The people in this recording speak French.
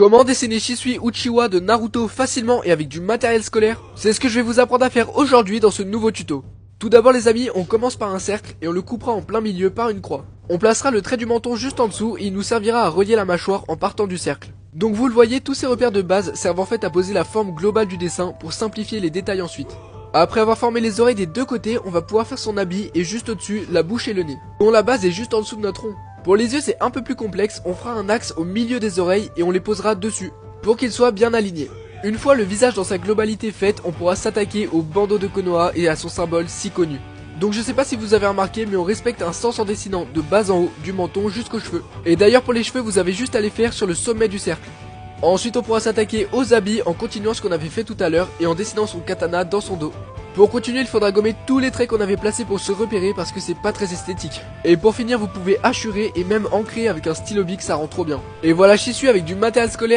Comment dessiner Shisui Uchiwa de Naruto facilement et avec du matériel scolaire? C'est ce que je vais vous apprendre à faire aujourd'hui dans ce nouveau tuto. Tout d'abord les amis, on commence par un cercle et on le coupera en plein milieu par une croix. On placera le trait du menton juste en dessous et il nous servira à relier la mâchoire en partant du cercle. Donc vous le voyez, tous ces repères de base servent en fait à poser la forme globale du dessin pour simplifier les détails ensuite. Après avoir formé les oreilles des deux côtés, on va pouvoir faire son habit et juste au-dessus, la bouche et le nez, dont la base est juste en dessous de notre rond. Pour les yeux c'est un peu plus complexe, on fera un axe au milieu des oreilles et on les posera dessus, pour qu'ils soient bien alignés. Une fois le visage dans sa globalité faite, on pourra s'attaquer au bandeau de Konoha et à son symbole si connu. Donc je sais pas si vous avez remarqué, mais on respecte un sens en dessinant de bas en haut, du menton jusqu'aux cheveux. Et d'ailleurs pour les cheveux vous avez juste à les faire sur le sommet du cercle. Ensuite on pourra s'attaquer aux habits en continuant ce qu'on avait fait tout à l'heure et en dessinant son katana dans son dos. Pour continuer il faudra gommer tous les traits qu'on avait placés pour se repérer parce que c'est pas très esthétique. Et pour finir vous pouvez hachurer et même ancrer avec un stylo bic, ça rend trop bien. Et voilà Shisui avec du matériel scolaire